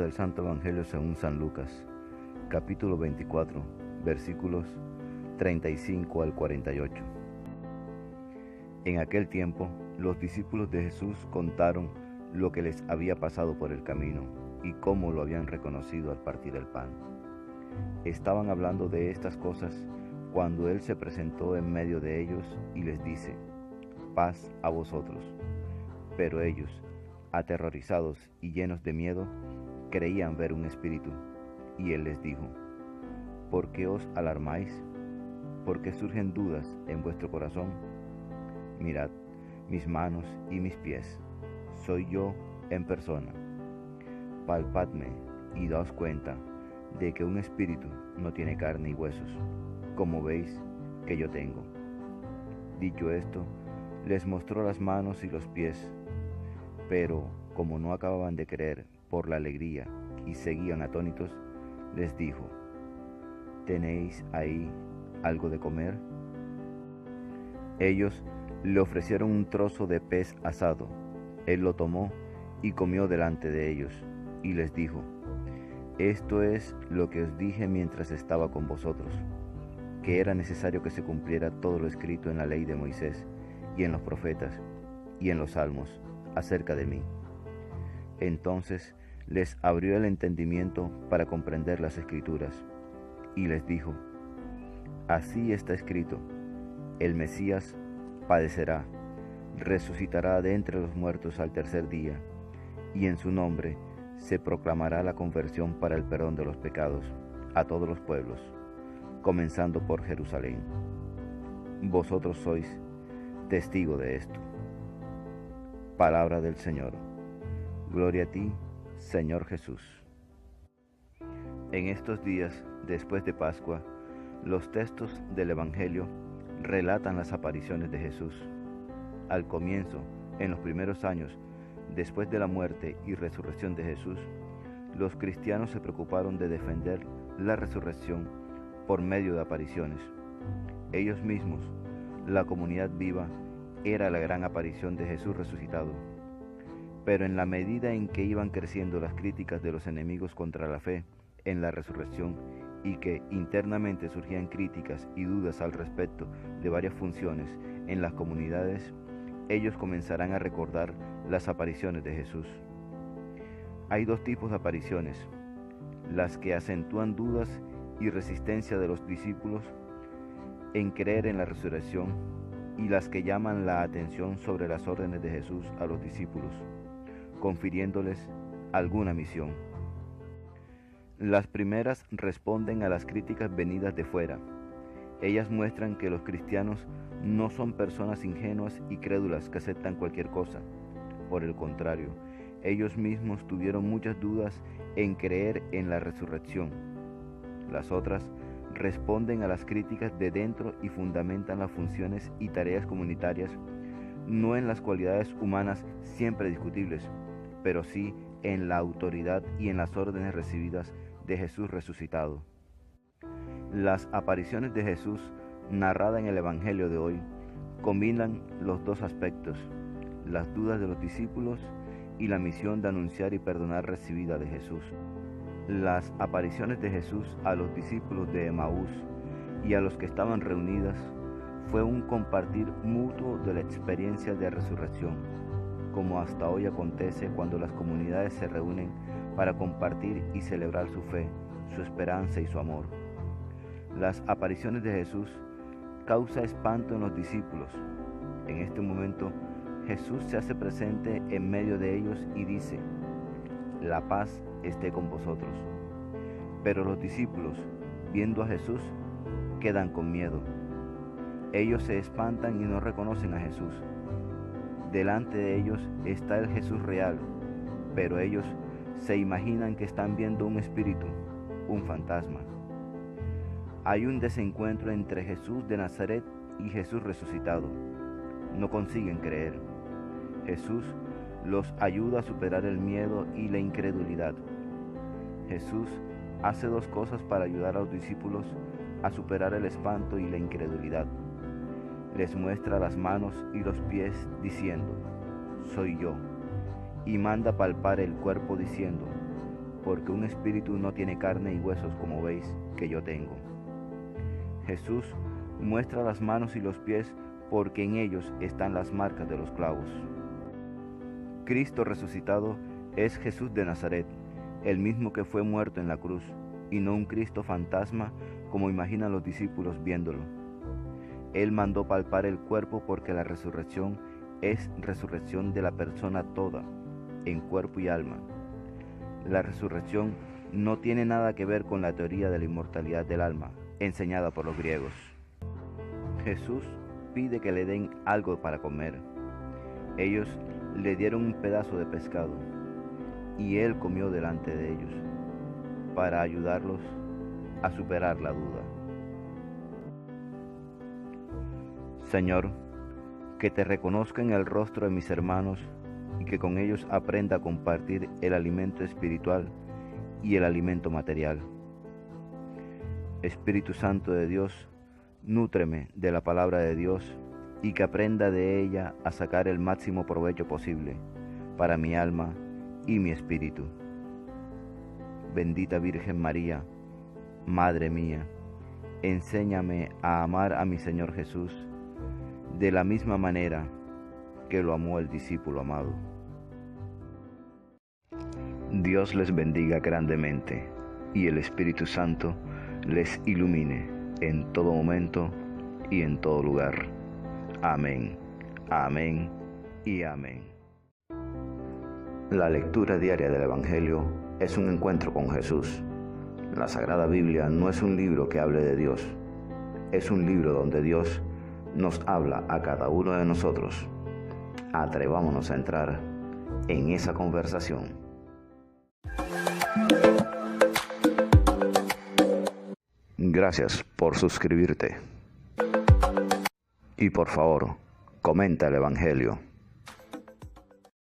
del Santo Evangelio según San Lucas, capítulo 24, versículos 35 al 48. En aquel tiempo, los discípulos de Jesús contaron lo que les había pasado por el camino y cómo lo habían reconocido al partir el pan. Estaban hablando de estas cosas cuando Él se presentó en medio de ellos y les dice: paz a vosotros. Pero ellos, aterrorizados y llenos de miedo, creían ver un espíritu. Y Él les dijo: ¿por qué os alarmáis? ¿Por qué surgen dudas en vuestro corazón? Mirad mis manos y mis pies, soy yo en persona. Palpadme y daos cuenta de que un espíritu no tiene carne y huesos, como veis que yo tengo. Dicho esto, les mostró las manos y los pies, pero como no acababan de creer por la alegría y seguían atónitos, les dijo: ¿tenéis ahí algo de comer? Ellos le ofrecieron un trozo de pez asado. Él lo tomó y comió delante de ellos, y les dijo: esto es lo que os dije mientras estaba con vosotros, que era necesario que se cumpliera todo lo escrito en la ley de Moisés, y en los profetas, y en los salmos, acerca de mí. Entonces les abrió el entendimiento para comprender las Escrituras, y les dijo: así está escrito, el Mesías padecerá, resucitará de entre los muertos al tercer día, y en su nombre se proclamará la conversión para el perdón de los pecados a todos los pueblos, comenzando por Jerusalén. Vosotros sois testigo de esto. Palabra del Señor. Gloria a ti, Señor Jesús. En estos días, después de Pascua, los textos del Evangelio relatan las apariciones de Jesús. Al comienzo, en los primeros años, después de la muerte y resurrección de Jesús, los cristianos se preocuparon de defender la resurrección por medio de apariciones. Ellos mismos, la comunidad viva, era la gran aparición de Jesús resucitado. Pero en la medida en que iban creciendo las críticas de los enemigos contra la fe en la resurrección, y que internamente surgían críticas y dudas al respecto de varias funciones en las comunidades, ellos comenzarán a recordar las apariciones de Jesús. Hay dos tipos de apariciones: las que acentúan dudas y resistencia de los discípulos en creer en la resurrección, y las que llaman la atención sobre las órdenes de Jesús a los discípulos, confiriéndoles alguna misión. Las primeras responden a las críticas venidas de fuera. Ellas muestran que los cristianos no son personas ingenuas y crédulas que aceptan cualquier cosa. Por el contrario, ellos mismos tuvieron muchas dudas en creer en la resurrección. Las otras responden a las críticas de dentro y fundamentan las funciones y tareas comunitarias no en las cualidades humanas siempre discutibles, pero sí en la autoridad y en las órdenes recibidas de Jesús resucitado. Las apariciones de Jesús narradas en el Evangelio de hoy combinan los dos aspectos: las dudas de los discípulos y la misión de anunciar y perdonar recibida de Jesús. Las apariciones de Jesús a los discípulos de Emaús y a los que estaban reunidas fue un compartir mutuo de la experiencia de resurrección, como hasta hoy acontece cuando las comunidades se reúnen para compartir y celebrar su fe, su esperanza y su amor. Las apariciones de Jesús causan espanto en los discípulos. En este momento, Jesús se hace presente en medio de ellos y dice: la paz esté con vosotros. Pero los discípulos, viendo a Jesús, quedan con miedo. Ellos se espantan y no reconocen a Jesús. Delante de ellos está el Jesús real, pero ellos se imaginan que están viendo un espíritu, un fantasma. Hay un desencuentro entre Jesús de Nazaret y Jesús resucitado. No consiguen creer. Jesús los ayuda a superar el miedo y la incredulidad. Jesús hace dos cosas para ayudar a los discípulos a superar el espanto y la incredulidad. Les muestra las manos y los pies diciendo: soy yo, y manda palpar el cuerpo diciendo: porque un espíritu no tiene carne y huesos como veis que yo tengo. Jesús muestra las manos y los pies, porque en ellos están las marcas de los clavos. Cristo resucitado es Jesús de Nazaret, el mismo que fue muerto en la cruz, y no un Cristo fantasma como imaginan los discípulos viéndolo. Él mandó palpar el cuerpo porque la resurrección es resurrección de la persona toda, en cuerpo y alma. La resurrección no tiene nada que ver con la teoría de la inmortalidad del alma, enseñada por los griegos. Jesús pide que le den algo para comer. Ellos le dieron un pedazo de pescado, y él comió delante de ellos, para ayudarlos a superar la duda. Señor, que te reconozca en el rostro de mis hermanos y que con ellos aprenda a compartir el alimento espiritual y el alimento material. Espíritu Santo de Dios, nútreme de la palabra de Dios y que aprenda de ella a sacar el máximo provecho posible para mi alma y mi espíritu. Bendita Virgen María, Madre mía, enséñame a amar a mi Señor Jesús de la misma manera que lo amó el discípulo amado. Dios les bendiga grandemente y el Espíritu Santo les ilumine en todo momento y en todo lugar. Amén, amén y amén. La lectura diaria del Evangelio es un encuentro con Jesús. La Sagrada Biblia no es un libro que hable de Dios, es un libro donde Dios nos habla a cada uno de nosotros. Atrevámonos a entrar en esa conversación. Gracias por suscribirte. Y por favor, comenta el Evangelio.